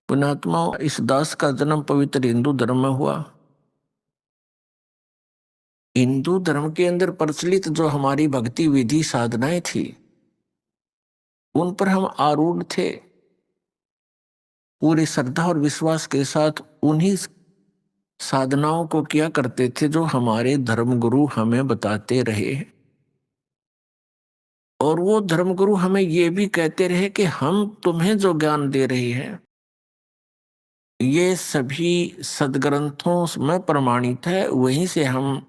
पुण्यात्मा, इस दास का जन्म पवित्र हिंदू धर्म में हुआ। हिंदू धर्म के अंदर प्रचलित जो हमारी भक्ति विधि साधनाएं थी, उन पर हम आरूढ़ थे। पूरी श्रद्धा और विश्वास के साथ उन्हीं साधनाओं को किया करते थे जो हमारे धर्मगुरु हमें बताते रहे। और वो धर्मगुरु हमें ये भी कहते रहे कि हम तुम्हें जो ज्ञान दे रहे हैं, ये सभी सदग्रंथों में प्रमाणित है, वहीं से हम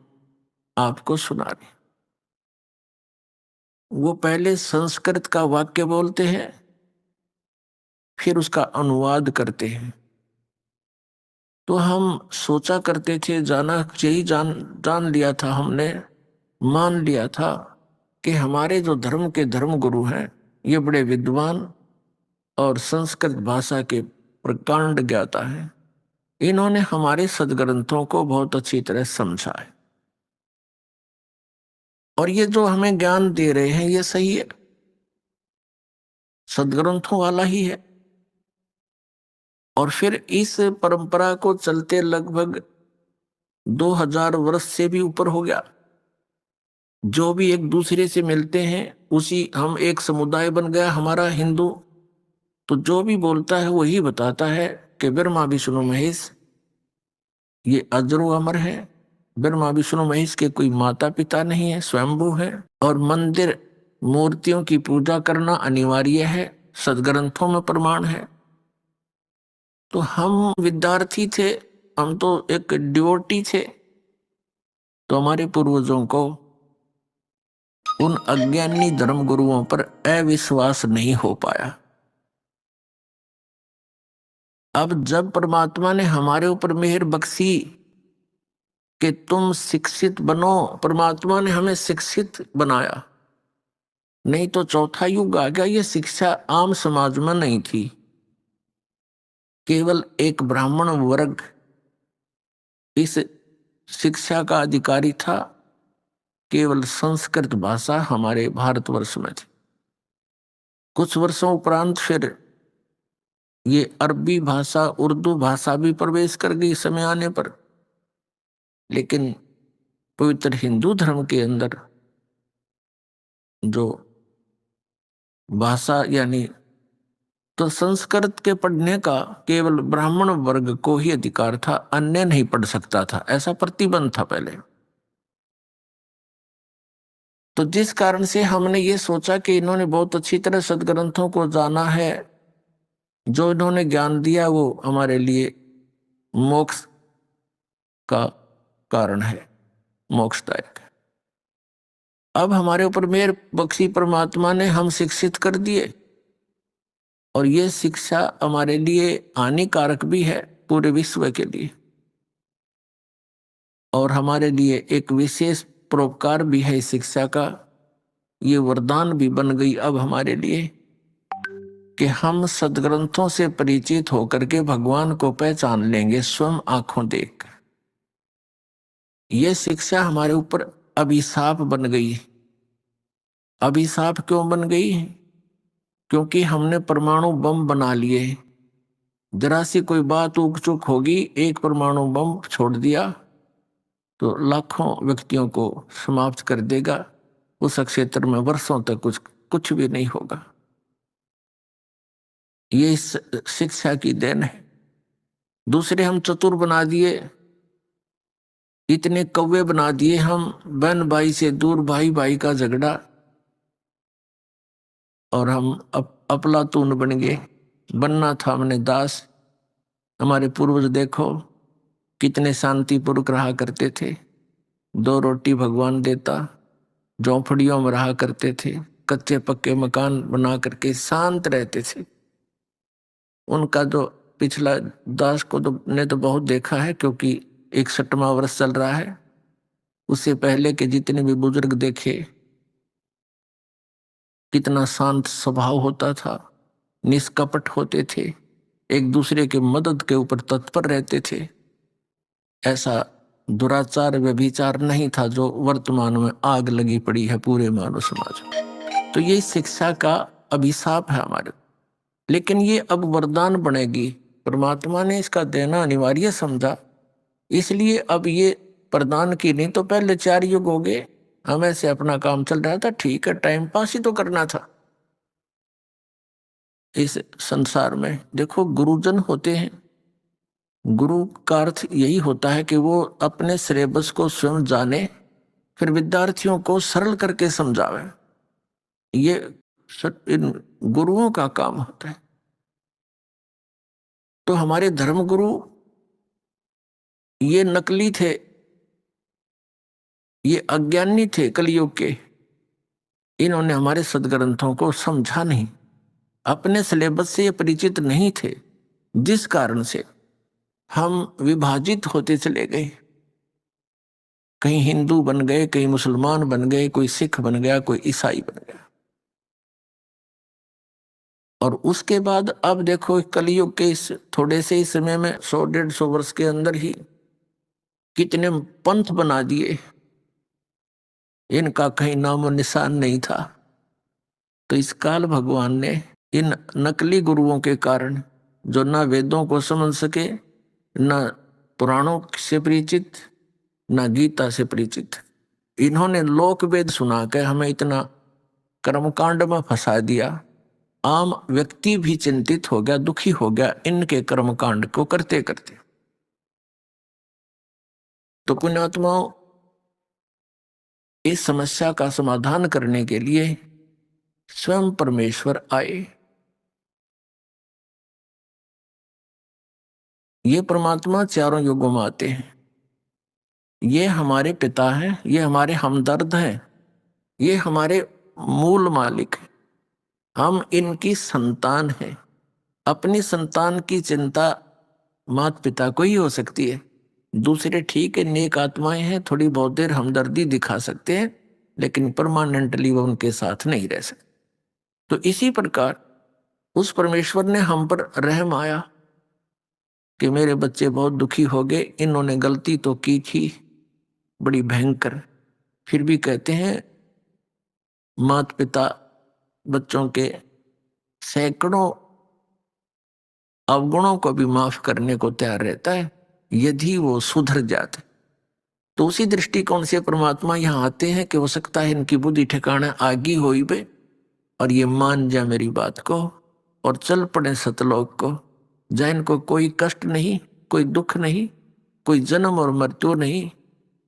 आपको सुना रहे। वो पहले संस्कृत का वाक्य बोलते हैं, फिर उसका अनुवाद करते हैं। तो हम सोचा करते थे, जान लिया था हमने, मान लिया था कि हमारे जो धर्म के धर्म गुरु हैं, ये बड़े विद्वान और संस्कृत भाषा के प्रकांड ज्ञाता है। इन्होंने हमारे सदग्रंथों को बहुत अच्छी तरह समझा है और ये जो हमें ज्ञान दे रहे हैं ये सही है, सदग्रंथों वाला ही है। और फिर इस परंपरा को चलते लगभग 2000 वर्ष से भी ऊपर हो गया। जो भी एक दूसरे से मिलते हैं, उसी हम एक समुदाय बन गया हमारा हिंदू। तो जो भी बोलता है वही बताता है कि ब्रह्मा विष्णु महेश ये अजरो अमर है। ब्रह्मा विष्णु महेश के कोई माता पिता नहीं है, स्वयंभू है। और मंदिर मूर्तियों की पूजा करना अनिवार्य है, सदग्रंथों में प्रमाण है। तो हम विद्यार्थी थे, हम तो एक डिवोटी थे। तो हमारे पूर्वजों को उन अज्ञानी धर्म गुरुओं पर अविश्वास नहीं हो पाया। अब जब परमात्मा ने हमारे ऊपर मेहर बख्शी कि तुम शिक्षित बनो, परमात्मा ने हमें शिक्षित बनाया। नहीं तो चौथा युग आ गया, ये शिक्षा आम समाज में नहीं थी। केवल एक ब्राह्मण वर्ग इस शिक्षा का अधिकारी था। केवल संस्कृत भाषा हमारे भारतवर्ष में थी। कुछ वर्षों उपरांत फिर ये अरबी भाषा, उर्दू भाषा भी प्रवेश कर गई समय आने पर। लेकिन पवित्र हिंदू धर्म के अंदर जो भाषा यानी तो संस्कृत के पढ़ने का केवल ब्राह्मण वर्ग को ही अधिकार था, अन्य नहीं पढ़ सकता था, ऐसा प्रतिबंध था पहले। तो जिस कारण से हमने ये सोचा कि इन्होंने बहुत अच्छी तरह सदग्रंथों को जाना है, जो इन्होंने ज्ञान दिया वो हमारे लिए मोक्ष का कारण है, मोक्षदायक है। अब हमारे ऊपर मेहर बख्शी परमात्मा ने, हम शिक्षित कर दिए। और ये शिक्षा हमारे लिए हानिकारक भी है, पूरे विश्व के लिए। और हमारे लिए एक विशेष परोपकार भी है इस शिक्षा का। ये वरदान भी बन गई अब हमारे लिए कि हम सदग्रंथों से परिचित होकर के भगवान को पहचान लेंगे स्वयं आंखों देख। ये शिक्षा हमारे ऊपर अभिशाप बन गई। अभिशाप क्यों बन गई? क्योंकि हमने परमाणु बम बना लिए। जरा सी कोई बात उक चुक होगी, एक परमाणु बम छोड़ दिया तो लाखों व्यक्तियों को समाप्त कर देगा। उस क्षेत्र में वर्षों तक कुछ भी नहीं होगा। ये इस शिक्षा की देन है। दूसरे हम चतुर बना दिए, इतने कौवे बना दिए हम, बहन भाई से दूर, भाई भाई का झगड़ा, और हम अफलातून बन गए। बनना था हमने दास। हमारे पूर्वज देखो कितने शांतिपूर्वक रहा करते थे। 2 रोटी भगवान देता, झोंपड़ियों में रहा करते थे, कच्चे पक्के मकान बना करके शांत रहते थे। उनका जो पिछला दास को ने तो बहुत देखा है, क्योंकि 61वां वर्ष चल रहा है। उससे पहले के जितने भी बुजुर्ग देखे, कितना शांत स्वभाव होता था, निष्कपट होते थे, एक दूसरे के मदद के ऊपर तत्पर रहते थे। ऐसा दुराचार व्यभिचार नहीं था जो वर्तमान में आग लगी पड़ी है पूरे मानव समाज में। तो ये शिक्षा का अभिशाप है हमारे, लेकिन ये अब वरदान बनेगी। परमात्मा ने इसका देना अनिवार्य समझा, इसलिए अब ये प्रदान की। नहीं तो पहले 4 युग हो गए, हमें से अपना काम चल रहा था, ठीक है, टाइम पास ही तो करना था। इस संसार में देखो गुरुजन होते हैं, गुरु का अर्थ यही होता है कि वो अपने सिलेबस को स्वयं जाने, फिर विद्यार्थियों को सरल करके समझावे। ये इन गुरुओं का काम होता है। तो हमारे धर्मगुरु ये नकली थे, ये अज्ञानी थे कलयुग के। इन्होंने हमारे सदग्रंथों को समझा नहीं, अपने सिलेबस से ये परिचित नहीं थे, जिस कारण से हम विभाजित होते चले गए। कहीं हिंदू बन गए, कहीं मुसलमान बन गए, कोई सिख बन गया, कोई ईसाई बन गया। और उसके बाद अब देखो कलयुग के इस थोड़े से ही समय में 100-150 वर्ष के अंदर ही कितने पंथ बना दिए, इनका कहीं नामो निशान नहीं था। तो इस काल भगवान ने इन नकली गुरुओं के कारण, जो ना वेदों को समझ सके, ना पुराणों से परिचित, ना गीता से परिचित, इन्होंने लोक वेद सुना के हमें इतना कर्मकांड में फंसा दिया। आम व्यक्ति भी चिंतित हो गया, दुखी हो गया इनके कर्मकांड को करते करते। तो पुण्यात्माओं, इस समस्या का समाधान करने के लिए स्वयं परमेश्वर आए। ये परमात्मा चारों युगों में आते हैं, ये हमारे पिता हैं, ये हमारे हमदर्द हैं, ये हमारे मूल मालिक हैं। हम इनकी संतान हैं। अपनी संतान की चिंता माता पिता को ही हो सकती है। दूसरे ठीक है, नेक आत्माएं हैं, थोड़ी बहुत देर हमदर्दी दिखा सकते हैं, लेकिन परमानेंटली वो उनके साथ नहीं रह सकते। तो इसी प्रकार उस परमेश्वर ने हम पर रहम आया कि मेरे बच्चे बहुत दुखी हो गए, इन्होंने गलती तो की थी बड़ी भयंकर, फिर भी कहते हैं माता पिता बच्चों के सैकड़ों अवगुणों को भी माफ करने को तैयार रहता है, यदि वो सुधर जाते। तो उसी दृष्टिकोण से परमात्मा यहाँ आते हैं कि हो सकता है इनकी बुद्धि ठिकाना आगी होई बे, और ये मान जा मेरी बात को और चल पड़े सतलोक को, जहाँ इनको कोई कष्ट नहीं, कोई दुख नहीं, कोई जन्म और मृत्यु नहीं,